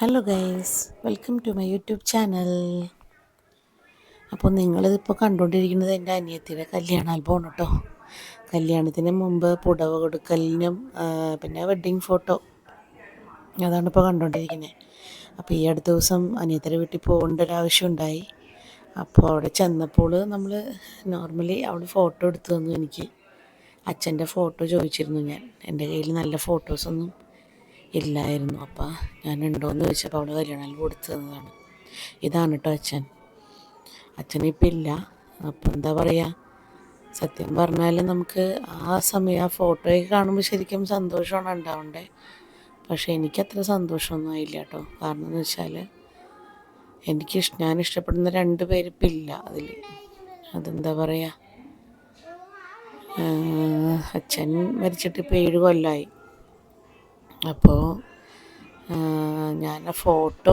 Hello guys, welcome to my YouTube channel. അപ്പോൾ നിങ്ങളിതിപ്പോൾ കണ്ടുകൊണ്ടിരിക്കുന്നത് എൻ്റെ അനിയത്തിയുടെ കല്യാണ ആൽബമാണ് കേട്ടോ. കല്യാണത്തിന് മുമ്പ് പുടവ കൊടുക്കലിനും പിന്നെ വെഡ്ഡിങ് ഫോട്ടോ, അതാണ് ഇപ്പോൾ കണ്ടുകൊണ്ടിരിക്കുന്നത്. അപ്പോൾ ഈ അടുത്ത ദിവസം അനിയത്തിയുടെ വീട്ടിൽ പോകേണ്ട ഒരാവശ്യം ഉണ്ടായി. അപ്പോൾ അവിടെ ചെന്നപ്പോൾ നമ്മൾ നോർമലി അവിടെ ഫോട്ടോ എടുത്തു തന്നു എനിക്ക്. അച്ഛൻ്റെ ഫോട്ടോ ചോദിച്ചിരുന്നു ഞാൻ. എൻ്റെ കയ്യിൽ നല്ല ഫോട്ടോസൊന്നും ഇല്ലായിരുന്നു. അപ്പം ഞാൻ ഉണ്ടോയെന്ന് ചോദിച്ചപ്പോൾ അവൾ കല്യാണം കൊടുത്തു തന്നതാണ്. ഇതാണ് കേട്ടോ അച്ഛനിപ്പം ഇല്ല. അപ്പം എന്താ പറയുക, സത്യം പറഞ്ഞാൽ നമുക്ക് ആ സമയം ആ ഫോട്ടോയൊക്കെ കാണുമ്പോൾ ശരിക്കും സന്തോഷമാണ് ഉണ്ടാവണ്ടേ. പക്ഷേ എനിക്കത്ര സന്തോഷമൊന്നും ആയില്ല കേട്ടോ. കാരണം എന്ന് വെച്ചാൽ ഞാൻ ഇഷ്ടപ്പെടുന്ന 2 പേരിപ്പം ഇല്ല അതിൽ. അതെന്താ പറയുക, അച്ഛൻ മരിച്ചിട്ട് ഇപ്പോൾ 7 കൊല്ലമായി. അപ്പോൾ ഞാൻ ആ ഫോട്ടോ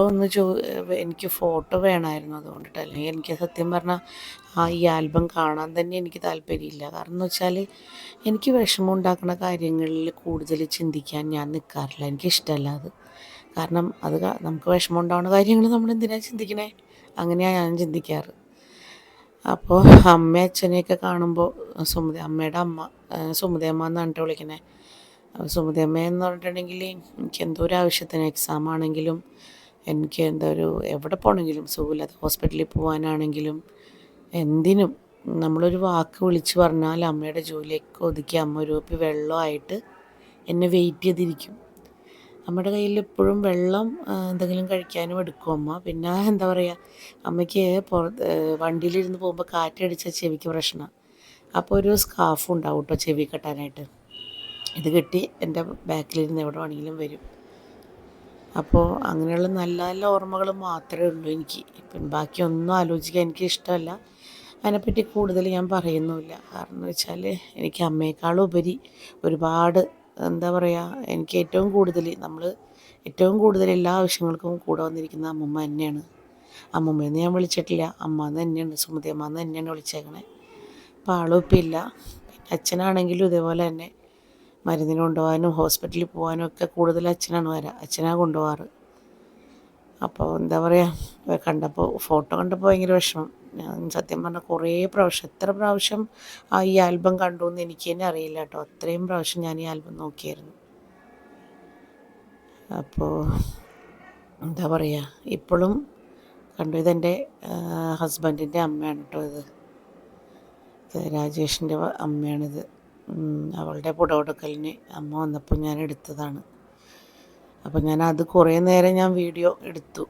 എനിക്ക് ഫോട്ടോ വേണമായിരുന്നു അതുകൊണ്ടിട്ട്. അല്ലെങ്കിൽ എനിക്ക് സത്യം പറഞ്ഞാൽ ഈ ആൽബം കാണാൻ തന്നെ എനിക്ക് താല്പര്യമില്ല. കാരണം എന്ന് വെച്ചാൽ എനിക്ക് വിഷമം ഉണ്ടാക്കുന്ന കാര്യങ്ങളിൽ കൂടുതൽ ചിന്തിക്കാൻ ഞാൻ നിൽക്കാറില്ല. എനിക്കിഷ്ടമല്ല അത്. കാരണം നമുക്ക് വിഷമം ഉണ്ടാകുന്ന കാര്യങ്ങൾ നമ്മൾ എന്തിനാണ് ചിന്തിക്കണേ? അങ്ങനെയാണ് ഞാൻ ചിന്തിക്കാറ്. അപ്പോൾ അമ്മയും അച്ഛനെയൊക്കെ കാണുമ്പോൾ അമ്മയുടെ അമ്മ സുമതിയമ്മ എന്നാണ് വിളിക്കുന്നത്. സുമതിയമ്മയെന്ന് പറഞ്ഞിട്ടുണ്ടെങ്കിൽ എനിക്ക് എന്തോ ഒരു ആവശ്യത്തിന് എക്സാം ആണെങ്കിലും, എനിക്ക് എവിടെ പോകണമെങ്കിലും, സുഖമില്ലാത്ത ഹോസ്പിറ്റലിൽ പോകാനാണെങ്കിലും, എന്തിനും നമ്മളൊരു വാക്ക് വിളിച്ച് പറഞ്ഞാൽ അമ്മയുടെ ജോലിയൊക്കെ ഒതുക്കി അമ്മ ഒരു കുപ്പി വെള്ളമായിട്ട് എന്നെ വെയിറ്റ് ചെയ്തിരിക്കും. അമ്മയുടെ കയ്യിൽ എപ്പോഴും വെള്ളം എന്തെങ്കിലും കഴിക്കാനും എടുക്കും അമ്മ. പിന്നെ എന്താ പറയുക, അമ്മയ്ക്ക് വണ്ടിയിലിരുന്ന് പോകുമ്പോൾ കാറ്റടിച്ച ചെവിക്ക് പ്രശ്നമാണ്. അപ്പോൾ ഒരു സ്കാർഫ് ഉണ്ടാവും കേട്ടോ ചെവി കെട്ടാനായിട്ട്. ഇത് കെട്ടി എൻ്റെ ബാക്കിലിരുന്ന് എവിടെ വേണമെങ്കിലും വരും. അപ്പോൾ അങ്ങനെയുള്ള നല്ല നല്ല ഓർമ്മകൾ മാത്രമേ ഉള്ളൂ എനിക്ക്. ഇപ്പം ബാക്കിയൊന്നും ആലോചിക്കാൻ എനിക്ക് ഇഷ്ടമല്ല. അതിനെപ്പറ്റി കൂടുതൽ ഞാൻ പറയുന്നുമില്ല. കാരണം എന്ന് വെച്ചാൽ എനിക്ക് അമ്മയെക്കാളും ഉപരി ഒരുപാട് എന്താ പറയുക, എനിക്ക് ഏറ്റവും കൂടുതൽ എല്ലാ ആവശ്യങ്ങൾക്കും കൂടെ വന്നിരിക്കുന്ന അമ്മമ്മ തന്നെയാണ്. അമ്മമ്മയെന്ന് ഞാൻ വിളിച്ചിട്ടില്ല, അമ്മ എന്ന് തന്നെയാണ്, സുമതി അമ്മ എന്ന് തന്നെയാണ് വിളിച്ചേക്കണേ. അപ്പോൾ ആളും ഇപ്പം ഇല്ല. പിന്നെ അച്ഛനാണെങ്കിലും ഇതേപോലെ തന്നെ മരുന്നിന് കൊണ്ടുപോകാനും ഹോസ്പിറ്റലിൽ പോകാനും ഒക്കെ കൂടുതൽ അച്ഛനാണ് കൊണ്ടുപോകാറ്. അപ്പോൾ എന്താ പറയുക, ഫോട്ടോ കണ്ടപ്പോൾ ഭയങ്കര വിഷമം. ഞാൻ സത്യം പറഞ്ഞാൽ എത്ര പ്രാവശ്യം ഈ ആൽബം കണ്ടു എന്ന് എനിക്ക് തന്നെ അറിയില്ല കേട്ടോ. അത്രയും പ്രാവശ്യം ഞാൻ ഈ ആൽബം നോക്കിയായിരുന്നു. അപ്പോൾ എന്താ പറയുക, ഇപ്പോഴും ഇതെൻ്റെ ഹസ്ബൻഡിൻ്റെ അമ്മയാണ് കേട്ടോ. ഇത് രാജേഷിൻ്റെ അമ്മയാണിത്. അവളുടെ പുടവെടുക്കലിന് അമ്മ വന്നപ്പോൾ ഞാൻ എടുത്തതാണ്. അപ്പോൾ അത് കുറേ നേരം ഞാൻ വീഡിയോ എടുത്തു.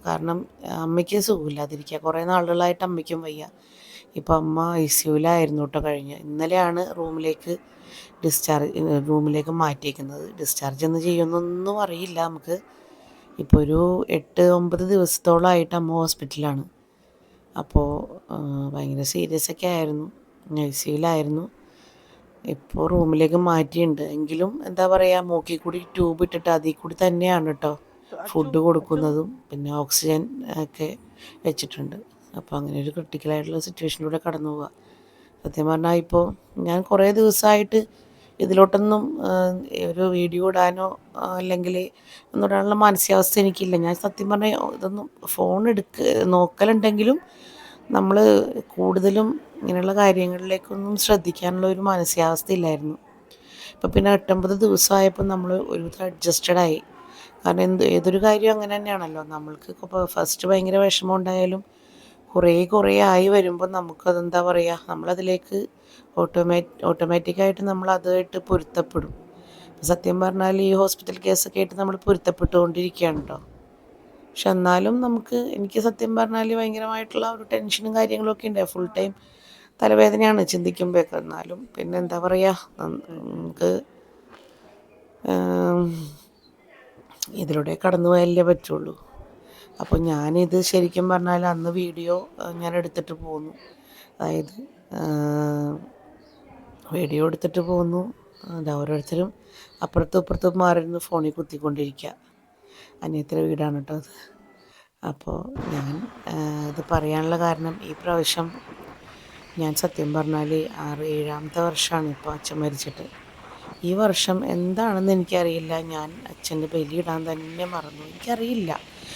കാരണം അമ്മയ്ക്ക് സുഖമില്ലാതിരിക്കുക. കുറേ നാളുകളായിട്ട് അമ്മയ്ക്കും വയ്യ. ഇപ്പോൾ അമ്മ ICUലായിരുന്നു കേട്ടോ ഇന്നലെയാണ് റൂമിലേക്ക് മാറ്റിയേക്കുന്നത്. ഡിസ്ചാർജ് എന്ന് ചെയ്യുന്നൊന്നും അറിയില്ല നമുക്ക്. ഇപ്പോൾ ഒരു 8-9 ദിവസത്തോളമായിട്ട് അമ്മ ഹോസ്പിറ്റലാണ്. അപ്പോൾ ഭയങ്കര സീരിയസ് ഒക്കെ ആയിരുന്നു, ICUലായിരുന്നു. ഇപ്പോൾ റൂമിലേക്ക് മാറ്റിയിട്ടുണ്ട്. എങ്കിലും എന്താ പറയുക, മൂക്കിൽ കൂടി ട്യൂബ് ഇട്ടിട്ട് അതിൽ കൂടി തന്നെയാണ് കേട്ടോ ഫുഡ് കൊടുക്കുന്നതും, പിന്നെ ഓക്സിജൻ ഒക്കെ വെച്ചിട്ടുണ്ട്. അപ്പോൾ അങ്ങനെ ഒരു ക്രിട്ടിക്കലായിട്ടുള്ള സിറ്റുവേഷനിലൂടെ കടന്നു പോവുക. സത്യം പറഞ്ഞാൽ ഇപ്പോൾ ഞാൻ കുറേ ദിവസമായിട്ട് ഇതിലോട്ടൊന്നും ഒരു വീഡിയോ ഇടാനോ അല്ലെങ്കിൽ ഒന്നിടാനുള്ള മാനസികാവസ്ഥ എനിക്കില്ല. ഞാൻ സത്യം പറഞ്ഞാൽ ഇതൊന്നും നോക്കലുണ്ടെങ്കിലും നമ്മൾ കൂടുതലും ഇങ്ങനെയുള്ള കാര്യങ്ങളിലേക്കൊന്നും ശ്രദ്ധിക്കാനുള്ള ഒരു മാനസികാവസ്ഥ ഇല്ലായിരുന്നു. ഇപ്പോൾ പിന്നെ 8-9 ദിവസമായപ്പോൾ നമ്മൾ ഒരുവിധം അഡ്ജസ്റ്റഡായി. കാരണം ഏതൊരു കാര്യം അങ്ങനെ തന്നെയാണല്ലോ. നമ്മൾക്ക് ഇപ്പോൾ ഫസ്റ്റ് ഭയങ്കര വിഷമം ഉണ്ടായാലും കുറേ ആയി വരുമ്പോൾ നമുക്കതെന്താ പറയുക, നമ്മളതിലേക്ക് ഓട്ടോമാറ്റിക്കായിട്ട് നമ്മൾ അതുമായിട്ട് പൊരുത്തപ്പെടും. സത്യം പറഞ്ഞാൽ ഈ ഹോസ്പിറ്റൽ കേസൊക്കെ ആയിട്ട് നമ്മൾ പൊരുത്തപ്പെട്ടുകൊണ്ടിരിക്കുകയാണ് കേട്ടോ. പക്ഷെ എന്നാലും എനിക്ക് സത്യം പറഞ്ഞാൽ ഭയങ്കരമായിട്ടുള്ള ഒരു ടെൻഷനും കാര്യങ്ങളൊക്കെ ഉണ്ട്. ഫുൾ ടൈം തലവേദനയാണ് ചിന്തിക്കുമ്പോഴൊക്കെ. എന്നാലും പിന്നെ എന്താ പറയുക, നമുക്ക് ഇതിലൂടെ കടന്നു പോയാലേ പറ്റുള്ളൂ. അപ്പോൾ ഞാനിത് ശരിക്കും പറഞ്ഞാൽ അന്ന് വീഡിയോ ഞാൻ എടുത്തിട്ട് പോന്നു. അതായത് വീഡിയോ എടുത്തിട്ട് പോന്നു. ഓരോരുത്തരും അപ്പുറത്തും ഇപ്പുറത്തും മാറിയിരുന്ന് ഫോണിൽ കുത്തിക്കൊണ്ടിരിക്കുക. അനിയത്തിയുടെ വീടാണ് കേട്ടോ അത്. അപ്പോൾ ഞാൻ ഇത് പറയാനുള്ള കാരണം, ഈ പ്രാവശ്യം ഞാൻ സത്യം പറഞ്ഞാൽ 6-7ാമത്തെ വർഷമാണ് ഇപ്പോൾ അച്ഛൻ മരിച്ചിട്ട്. ഈ വർഷം എന്താണെന്ന് എനിക്കറിയില്ല, ഞാൻ അച്ഛൻ്റെ ബലിയിടാൻ തന്നെ മറന്നു. എനിക്കറിയില്ല,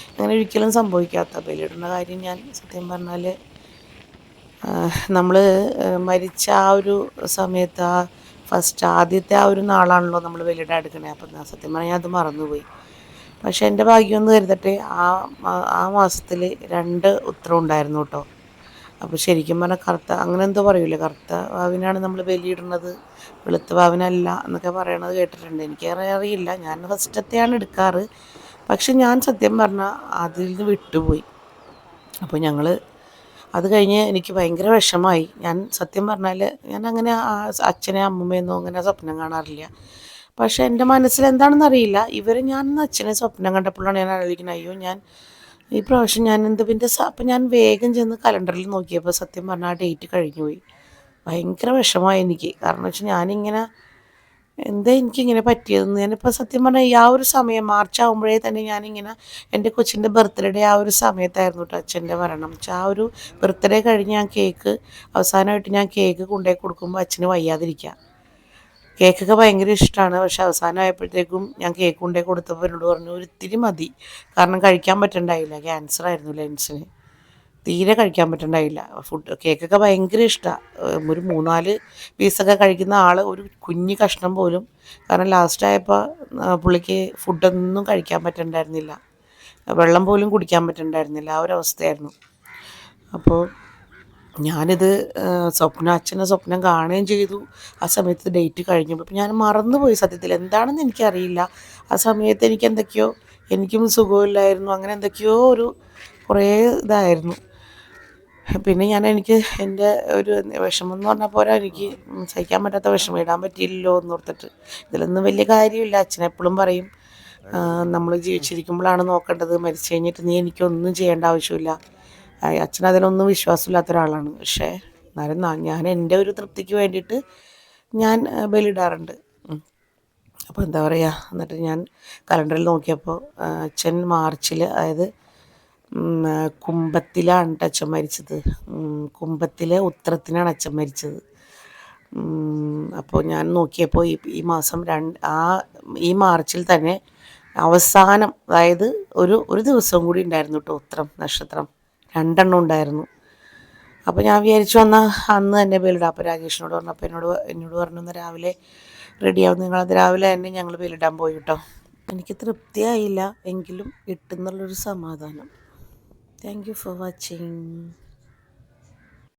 അങ്ങനെ ഒരിക്കലും സംഭവിക്കാത്ത ബലിയിടുന്ന കാര്യം ഞാൻ സത്യം പറഞ്ഞാൽ നമ്മൾ മരിച്ച ആ ഒരു സമയത്ത് ഫസ്റ്റ് ആദ്യത്തെ ആ ഒരു നാളാണല്ലോ നമ്മൾ ബലിയിടാൻ എടുക്കണേ. അപ്പം സത്യം പറഞ്ഞാൽ അത് മറന്നുപോയി. പക്ഷേ എൻ്റെ ഭാഗ്യം എന്ന് കരുതട്ടെ, ആ മാസത്തിൽ 2 ഉത്രം ഉണ്ടായിരുന്നു കേട്ടോ. അപ്പോൾ ശരിക്കും പറഞ്ഞാൽ അങ്ങനെ എന്തോ പറയൂലേ, കറുത്ത വാവിനാണ് നമ്മൾ ബലിയിടുന്നത്, വെളുത്ത വാവിനല്ല എന്നൊക്കെ പറയണത് കേട്ടിട്ടുണ്ട്. എനിക്കേറെ അറിയില്ല, ഞാൻ ഫസ്റ്റത്തെയാണ് എടുക്കാറ്. പക്ഷെ ഞാൻ സത്യം പറഞ്ഞാൽ അതിൽ നിന്ന് വിട്ടുപോയി. അപ്പോൾ ഞങ്ങൾ അത് കഴിഞ്ഞ് എനിക്ക് ഭയങ്കര വിഷമമായി. ഞാൻ സത്യം പറഞ്ഞാൽ ഞാൻ അങ്ങനെ അച്ഛനെ അമ്മൂമ്മയൊന്നും അങ്ങനെ സ്വപ്നം കാണാറില്ല. പക്ഷേ എൻ്റെ മനസ്സിൽ എന്താണെന്ന് അറിയില്ല, ഞാൻ അച്ഛനെ സ്വപ്നം കണ്ടപ്പോഴാണ് ഞാൻ ആലോചിക്കുന്നത്, അയ്യോ ഞാൻ ഈ പ്രാവശ്യം ഞാൻ എന്ത് പിന്നെ അപ്പം ഞാൻ വേഗം ചെന്ന് കലണ്ടറിൽ നോക്കിയപ്പോൾ സത്യം പറഞ്ഞാൽ ആ ഡേറ്റ് കഴിഞ്ഞു പോയി. ഭയങ്കര വിഷമമായി എനിക്ക്. കാരണം വെച്ചാൽ ഞാനിങ്ങനെ എന്താ എനിക്കിങ്ങനെ പറ്റിയതെന്ന്. ഞാനിപ്പോൾ സത്യം പറഞ്ഞാൽ ഈ ആ ഒരു സമയം മാർച്ച് ആകുമ്പോഴേ തന്നെ ഞാനിങ്ങനെ എൻ്റെ കൊച്ചിൻ്റെ ബർത്ത്ഡേ ആ ഒരു സമയത്തായിരുന്നു കേട്ടോ അച്ഛൻ്റെ മരണം. ആ ഒരു ബർത്ത്ഡേ കഴിഞ്ഞ് ഞാൻ അവസാനമായിട്ട് ഞാൻ കേക്ക് കൊണ്ടുപോയി കൊടുക്കുമ്പോൾ അച്ഛന് വയ്യാതിരിക്കുക. കേക്കൊക്കെ ഭയങ്കര ഇഷ്ടമാണ്. പക്ഷെ അവസാനമായപ്പോഴത്തേക്കും ഞാൻ കേക്ക് കൊണ്ടുപോയി കൊടുത്തപ്പോൾ എന്നോട് പറഞ്ഞു ഒരിത്തിരി മതി. കാരണം കഴിക്കാൻ പറ്റണ്ടായില്ല, ക്യാൻസർ ആയിരുന്നു ലെൻസിന്. തീരെ കഴിക്കാൻ പറ്റണ്ടായില്ല. കേക്കൊക്കെ ഭയങ്കര ഇഷ്ടമാണ്. ഒരു 3-4 പീസൊക്കെ കഴിക്കുന്ന ആൾ ഒരു കുഞ്ഞ് കഷ്ണം പോലും. കാരണം ലാസ്റ്റ് ആയപ്പോൾ പുള്ളിക്ക് ഫുഡൊന്നും കഴിക്കാൻ പറ്റണ്ടായിരുന്നില്ല, വെള്ളം പോലും കുടിക്കാൻ പറ്റണ്ടായിരുന്നില്ല, ആ ഒരവസ്ഥയായിരുന്നു. അപ്പോൾ ഞാനിത് അച്ഛനെ സ്വപ്നം കാണുകയും ചെയ്തു. ആ സമയത്ത് ഡേറ്റ് കഴിഞ്ഞപ്പോൾ ഞാൻ മറന്നുപോയി സത്യത്തിൽ, എന്താണെന്ന് എനിക്കറിയില്ല. ആ സമയത്ത് എനിക്കും സുഖമില്ലായിരുന്നു, അങ്ങനെ എന്തൊക്കെയോ കുറേ ഇതായിരുന്നു. പിന്നെ എനിക്ക് എൻ്റെ ഒരു വിഷമം എന്ന് പറഞ്ഞാൽ പോരാ, എനിക്ക് സഹിക്കാൻ പറ്റാത്ത വിഷമം, ഇടാൻ പറ്റിയില്ലല്ലോ എന്ന് ഓർത്തിട്ട്. ഇതിലൊന്നും വലിയ കാര്യമില്ല. അച്ഛനെപ്പോഴും പറയും, നമ്മൾ ജീവിച്ചിരിക്കുമ്പോഴാണ് നോക്കേണ്ടത്, മരിച്ചു കഴിഞ്ഞിട്ട് നീ എനിക്കൊന്നും ചെയ്യേണ്ട ആവശ്യമില്ല. അച്ഛനതിനൊന്നും വിശ്വാസമില്ലാത്ത ഒരാളാണ്. പക്ഷേ എന്നാലും ഞാൻ എൻ്റെ ഒരു തൃപ്തിക്ക് വേണ്ടിയിട്ട് ഞാൻ ബലിയിടാറുണ്ട്. അപ്പോൾ എന്താ പറയുക, എന്നിട്ട് ഞാൻ കലണ്ടറിൽ നോക്കിയപ്പോൾ അച്ഛൻ മാർച്ചിൽ, അതായത് കുംഭത്തിലാണ് അച്ഛൻ മരിച്ചത്. കുംഭത്തിലെ ഉത്രത്തിനാണ് അച്ഛൻ മരിച്ചത്. അപ്പോൾ ഞാൻ നോക്കിയപ്പോൾ ഈ മാർച്ചിൽ തന്നെ അവസാനം, അതായത് ഒരു ദിവസം കൂടി ഉണ്ടായിരുന്നു കേട്ടോ ഉത്രം നക്ഷത്രം, 2 ഉണ്ടായിരുന്നു. അപ്പോൾ ഞാൻ വിചാരിച്ചു വന്നാൽ അന്ന് തന്നെ ബലിയിടാം. അപ്പോൾ രാജേഷിനോട് പറഞ്ഞപ്പോൾ എന്നോട് പറഞ്ഞു ഇന്ന് രാവിലെ റെഡിയാവും, നിങ്ങളത് രാവിലെ തന്നെ ഞങ്ങൾ ബലിയിടാൻ പോയി കേട്ടോ. എനിക്ക് തൃപ്തിയായില്ല, എങ്കിലും ഇട്ടെന്നുള്ളൊരു സമാധാനം. Thank you for watching.